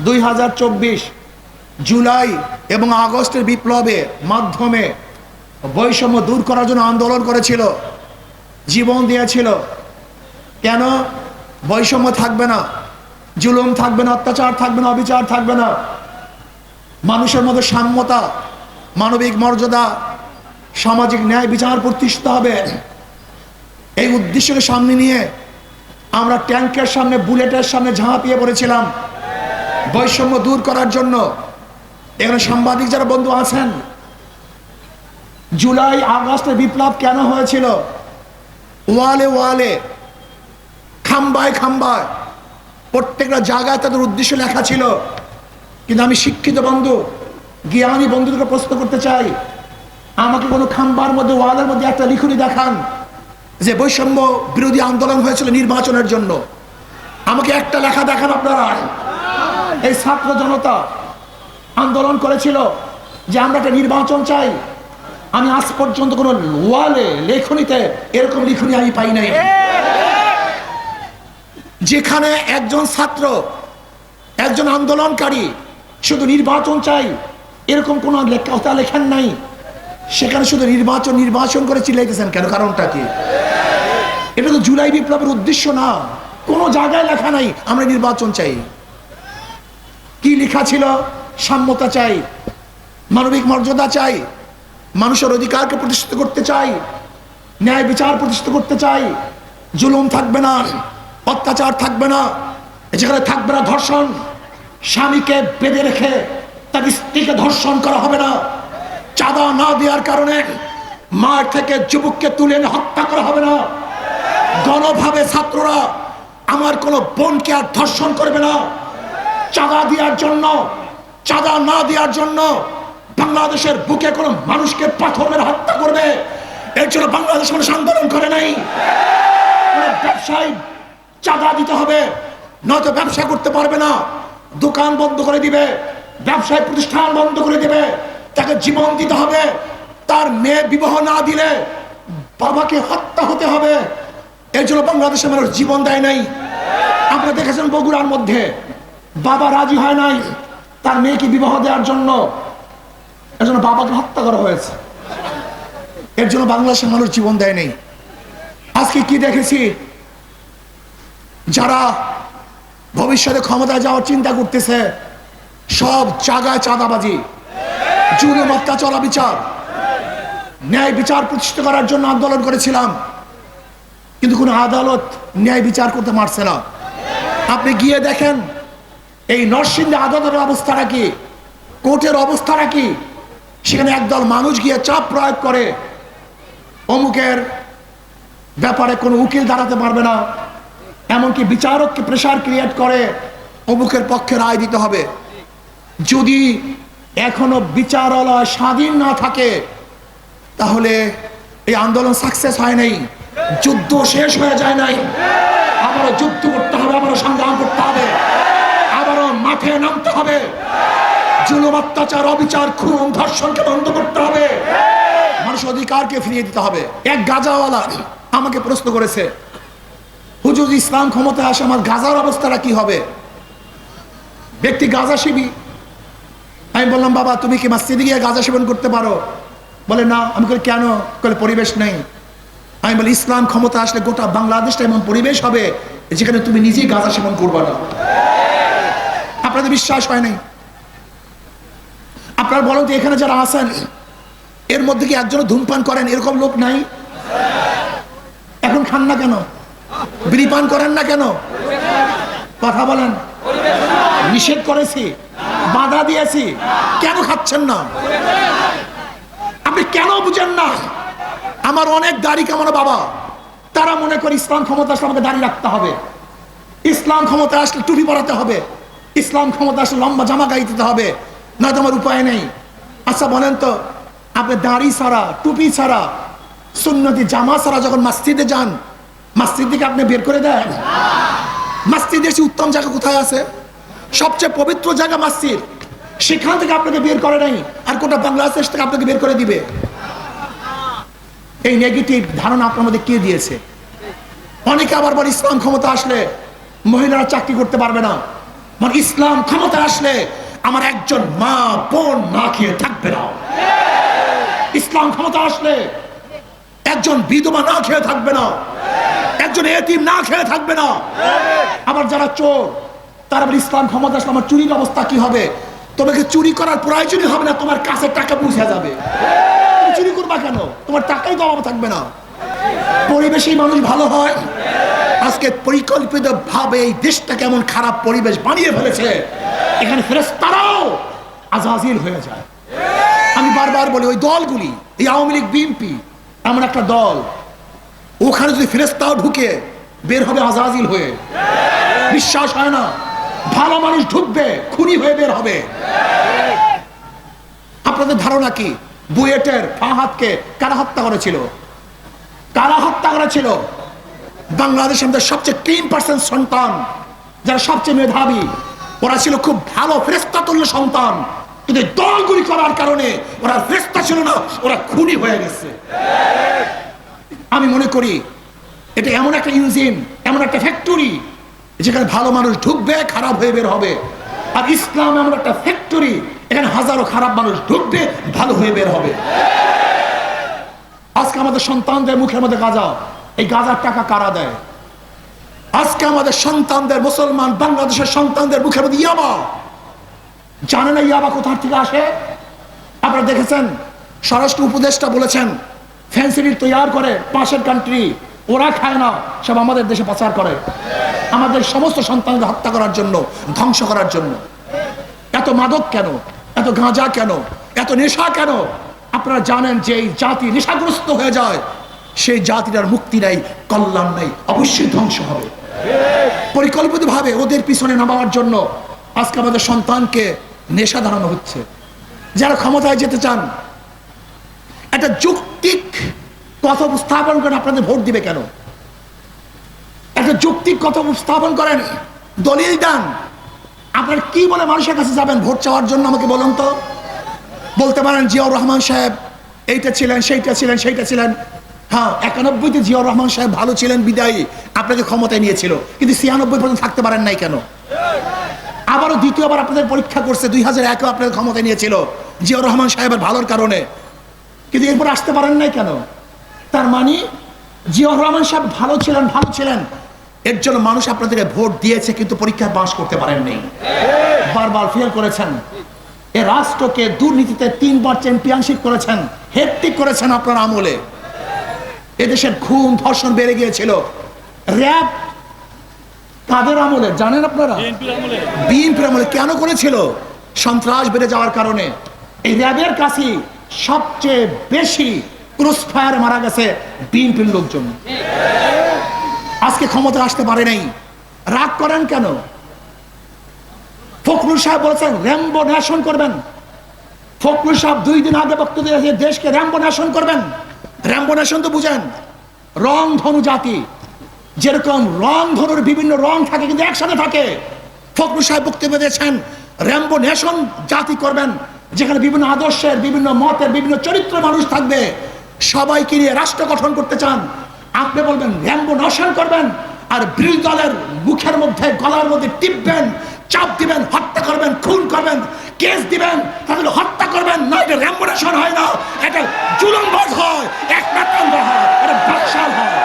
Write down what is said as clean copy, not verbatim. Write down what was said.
2024 জুলাই এবং আগস্টের বিপ্লবের মাধ্যমে বৈষম্য দূর করার জন্য আন্দোলন করেছিল, জীবন দিয়েছিল। কেন? বৈষম্য থাকবে না, জুলুম থাকবে না, অত্যাচার থাকবে না, অবিচার থাকবে না, মানুষের মধ্যে সাম্যতা, মানবিক মর্যাদা, সামাজিক ন্যায় বিচার প্রতিষ্ঠিত হবে। এই উদ্দেশ্যকে সামনে নিয়ে আমরা ট্যাঙ্কের সামনে, বুলেটের সামনে ঝাঁপিয়ে পড়েছিলাম বৈষম্য দূর করার জন্য। এখানে সাংবাদিক যারা বন্ধু আছেন, জুলাই আগস্টের বিপ্লব কেন হয়েছিল? ওয়ালে ওয়ালে, খাম্বায় খাম্বায়, প্রত্যেকটা জায়গায় তাদের উদ্দেশ্য লেখা ছিল। কিন্তু আমি শিক্ষিত বন্ধু, জ্ঞানী বন্ধুদেরকে প্রশ্ন করতে চাই, আমাকে কোনো খাম্বার মধ্যে, ওয়ালের মধ্যে একটা লিখনি দেখান যে বৈষম্য বিরোধী আন্দোলন হয়েছিল নির্বাচনের জন্য। আমাকে একটা লেখা দেখান আপনারা। এই ছাত্র জনতা আন্দোলন করেছিল যে আমরা একটা নির্বাচন চাই। আমি আজ পর্যন্ত কোনো ওয়ালে, লেখনীতে এরকম লিখনি আমি পাই নাই যেখানে একজন ছাত্র, একজন আন্দোলনকারী শুধু নির্বাচন চাই এরকম কোনো কথা লেখেন নাই। সেখানে শুধু নির্বাচন নির্বাচন করে চিল্লাইতেছেন কেন? কারণটা কি? এটা তো জুলাই বিপ্লবের উদ্দেশ্য না। কোনো জায়গায় লেখা নাই আমরা নির্বাচন চাই। কি লেখা ছিল? সাম্যতা চাই, মানবিক মর্যাদা চাই, মানুষের অধিকারকে প্রতিষ্ঠিত করতে চাই, ন্যায় বিচার প্রতিষ্ঠিত করতে চাই, জুলুম থাকবে না, অত্যাচার থাকবে না, যেখানে থাকবে না ধর্ষণ, স্বামীকে বেঁধে রেখে তার স্ত্রীকে ধর্ষণ করা হবে না, চাঁদা না দেওয়ার কারণে মাঠ থেকে যুবককে তুলে এনে হত্যা করা হবে না, গণভাবে ছাত্ররা আমার কোনো বোনকে আর ধর্ষণ করবে না, চাঁদা দেওয়ার জন্য, চাঁদা না দেওয়ার জন্য বাংলাদেশের বুকে কোনো মানুষকে পাথর মেরে হত্যা করবে, এর জন্য বাংলাদেশ মানুষ আন্দোলন করে নাই। ব্যবসায়ী চাঁদা দিতে হবে, নয়তো ব্যবসা করতে পারবে না, দোকান বন্ধ করে দিবে, ব্যবসায় প্রতিষ্ঠান বন্ধ করে দিবে, তাকে জীবন দিতে হবে, তার মেয়ে বিবাহ না দিলে বাবাকে হত্যা হতে হবে। এর জন্য বাংলাদেশের মানুষ জীবন দেয় নাই। আপনারা দেখেছেন বগুড়ার মধ্যে বাবা রাজি হয় নাই তার মেয়েকে বিবাহ দেওয়ার জন্য, এর জন্য বাবাকে হত্যা করা হয়েছে। এর জন্য বাংলাদেশের মানুষ জীবন দেয় নাই। আজকে কি দেখেছি? যারা ভবিষ্যতে ক্ষমতায় যাওয়ার চিন্তা করতেছে সব জায়গায় চাঁদাবাজি, জুলুম, অত্যাচার, অবিচার। ন্যায় বিচার প্রতিষ্ঠিত করার জন্য আন্দোলন করেছিলাম, কিন্তু কোনো আদালত ন্যায় বিচার করতে পারছে না। আপনি গিয়ে দেখেন এই নরসিংদী আদালতের অবস্থাটা কি, কোর্টের অবস্থাটা কি। সেখানে একদল মানুষ গিয়ে চাপ প্রয়োগ করে অমুকের ব্যাপারে কোনো উকিল দাঁড়াতে পারবে না, এমনকি বিচারককে প্রেসার ক্রিয়েট করে অমুকের পক্ষে রায় দিতে হবে। যদি এখনো বিচারালয় স্বাধীন না থাকে তাহলে এই আন্দোলন সাকসেস হয় নাই, যুদ্ধ শেষ হয়ে যায় নাই। আবারও যুদ্ধ করতে হবে, আবারও সংগ্রাম করতে হবে, আবারও মাঠে নামতে হবে, জুলুম, অত্যাচার, অবিচার, খুন, ধর্ষণকে বন্ধ করতে হবে, মানুষের অধিকারকে ফিরিয়ে দিতে হবে। এক গাঁজাওয়ালা আমাকে প্রশ্ন করেছে, হুজুর ইসলাম ক্ষমতায় আসে আমার গাঁজার অবস্থাটা কি হবে? ব্যক্তি গাঁজা সেবী। আমি বললাম, বাবা তুমি কি মসজিদে গিয়ে গাঁজা সেবন করতে পারো? বলে না। আমি বলি কেন? বলে পরিবেশ নেই। আমি বলি ইসলাম ক্ষমতা আসলে গোটা বাংলাদেশটা এমন পরিবেশ হবে যেখানে তুমি নিজেই গাঁজা সেবন করবে না। আপনাদের বিশ্বাস হয় নাই? আপনারা বলেন তো এখানে যারা আছেন এর মধ্যে কি একজন ধূমপান করেন এরকম লোক নাই? এখন খান না কেন? বিড়ি পান করেন না কেন? কথা বলেন। নিষেধ করেছি, বাধা দিয়েছি, কেন খাচ্ছেন না? আপনি কেন বুঝেন না? আমার অনেক দাড়ি কামানো বাবা, তারা মনে করে ইসলাম ক্ষমতা আসলে আমাকে দাড়ি রাখতে হবে, ইসলাম ক্ষমতা আসলে টুপি পরাতে হবে, ইসলাম ক্ষমতা আসলে লম্বা জামা গায়ে দিতে হবে, নয়তো আমার উপায় নেই। আচ্ছা বলেন তো, আপনি দাড়ি ছাড়া, টুপি ছাড়া, সুন্নতি জামা ছাড়া যখন মসজিদে যান, মসজিদ থেকে আপনি বের করে দেন? মসজিদের চেয়ে উত্তম জায়গা কোথায় আছে? সবচেয়ে পবিত্র জায়গা মসজিদ, সেখান থেকে আপনাকে বের করে নাই আর গোটা বাংলাদেশ থেকে আপনাকে বের করে দিবে? এই নেগেটিভ ধারণা আপনার মধ্যে কে দিয়েছে? অনেকে আবার বলে ইসলাম ক্ষমতা আসলে মহিলারা চাকরি করতে পারবে না, মানে ইসলাম ক্ষমতা আসলে আমার একজন মা বোন না খেয়ে থাকবে না। ইসলাম ক্ষমতা আসলে একজন বিধবা না খেয়ে থাকবে না, একজন এতিম না খেয়ে থাকবে না। আবার যারা চোর, তারা বলে ইসলাম ক্ষমতা আসলে আমার চুরির অবস্থা কি হবে? তোমাকে চুরি করার প্রয়োজনই হবে না, তোমার কাছে টাকা পৌঁছে যাবে। তুমি চুরি করবা কেন? তোমার টাকাই তো অভাব থাকবে না। পরিবেশেই মানুষ ভালো হয়। আজকে পরিকল্পিত ভাবে এই দেশটা কেমন খারাপ পরিবেশ বানিয়ে ফেলেছে, এখানে ফেরেশতারাও আজাজিল হয়ে যায়। আমি বারবার বলি ওই দলগুলি, এই আওয়ামী লীগ বিএনপি এমন একটা দল, ওখানে যদি ফেরেশতাও ঢুকে বের হবে আজাজিল হয়ে। বিশ্বাস হয় না? ভালো মানুষ ঢুকবে, খুনি হয়ে বের হবে। আপনাদের ধারণা কি বুয়েটের ফাহাদকে কারা হত্যা করেছিল? কারা হত্যা করেছিল? বাংলাদেশের মধ্যে সবচেয়ে 3% সন্তান, যারা সবচেয়ে মেধাবী, ওরা ছিল খুব ভালো ফেরেশতা তুল্য সন্তান, কিন্তু দলগুলি করার কারণে ওরা ফেরেশতা ছিল না, ওরা খুনি হয়ে গেছে। আমি মনে করি এটা এমন একটা ইঞ্জিন, এমন একটা ফ্যাক্টরি, যেখানে ভালো মানুষ ঢুকবে, খারাপ হয়ে বের হবে। আর ইসলাম এমন একটা ফ্যাক্টরি, এখানে হাজারো খারাপ মানুষ ঢুকবে, ভালো হয়ে বের হবে। আজকে আমাদের সন্তানদের মুখের মধ্যে গাঁজা, এই গাঁজার টাকা কারা দেয়? আজকে আমাদের সন্তানদের, মুসলমান বাংলাদেশের সন্তানদের মুখের মধ্যে ইয়াবা। জানে না ইয়াবা কোথা থেকে আসে? আপনারা দেখেছেন স্বরাষ্ট্র উপদেষ্টা বলেছেন ফেন্সিডিল তৈরি করে পাশের কান্ট্রি, ওরা খায় না, সব আমাদের দেশে পাচার করে, আমাদের সমস্ত সন্তানদের হত্যা করার জন্য, ধ্বংস করার জন্য। এত মাদক কেন? এত গাঁজা কেন? এত নেশা কেন? আপনারা জানেন যে এই জাতি নেশাগ্রস্ত হয়ে যায়, সেই জাতিটার মুক্তি নাই, কল্যাণ নাই, অবশ্যই ধ্বংস হবে। পরিকল্পিতভাবে ওদের পিছনে নামাবার জন্য আজকে আমাদের সন্তানকে নেশা ধরানো হচ্ছে। যারা ক্ষমতায় যেতে চান, একটা যৌক্তিক কথা উপস্থাপন করেন, আপনাদের ভোট দিবে কেন? একটা যৌক্তিক কথা উপস্থাপন করেন, দলিল দেন। আপনারা কি বলে মানুষের কাছে যাবেন ভোট চাওয়ার জন্য? আমাকে বলুন তো। বলতে পারেন জিয়াউর রহমান সাহেব এইটা ছিলেন, সেইটা ছিলেন, সেইটা ছিলেন। হ্যাঁ, 91-তে জিয়াউর রহমান সাহেব ভালো ছিলেন বিদায়ী আপনাকে ক্ষমতায় নিয়েছিল, কিন্তু 96 পর্যন্ত থাকতে পারেন নাই কেন? আবারও দ্বিতীয়বার আপনাদের পরীক্ষা করছে, 2001-এও আপনাদের ক্ষমতায় নিয়েছিল জিয়াউর রহমান সাহেবের ভালোর কারণে, কিন্তু এরপর আসতে পারেন নাই কেন? তার মানে জিয়াউর রহমান সাহেব ভালো ছিলেন, এর জন্য মানুষ আপনাদেরকে ভোট দিয়েছে, কিন্তু পরীক্ষায় পাস করতে পারেননি, বারবার ফেল করেছেন। এ রাষ্ট্রকে দুর্নীতিতে 3বার চ্যাম্পিয়নশিপ করেছেন, হেট্রিক করেছেন আপনার আমলে। এদেশের খুন ধর্ষণ বেড়ে গিয়েছিল। র‍্যাব কাদের আমলে জানেন আপনারা? বিএনপির আমলে। কেন করেছিল? সন্ত্রাস বেড়ে যাওয়ার কারণে। এই র‍্যাবের কাছে সবচেয়ে বেশি ক্রসফায়ারে মারা গেছে বিএনপির লোকজন। আজকে ক্ষমতা আসতে পারে নাই, রাগ করেন কেন? ফখরুল সাহেব বলেছেন র্যাম্বো ন্যাশন করবেন। ফখরুল সাহেব 2 দিন আগে বক্তব্য দিয়েছে দেশকে র্যাম্বো ন্যাশন করবেন। র্যাম্বো ন্যাশন তো বুঝেন, রং ধনু জাতি, যেরকম রং ধনুর বিভিন্ন রং থাকে কিন্তু একসাথে থাকে। ফখরুল সাহেব বক্তব্য দিয়েছেন র্যাম্বো ন্যাশন জাতি করবেন, যেখানে বিভিন্ন আদর্শের, বিভিন্ন মতের, বিভিন্ন চরিত্র মানুষ থাকবে, সবাইকে নিয়ে রাষ্ট্র গঠন করতে চান। আপনি বলবেন র্যাম্বো ন্যাশন করবেন, আর বিরোধী দলের মুখের মধ্যে, গলার মধ্যে টিপবেন, চাপ দিবেন, হত্যা করবেন, খুন করবেন, কেস দিবেন, তাদের হত্যা করবেন। না, এটা র্যাম্বো ন্যাশন হয় না, এটা জুলুমবাজ হয়, এক নাট্যান্তর হয়, এটা বাদশাহ হয়।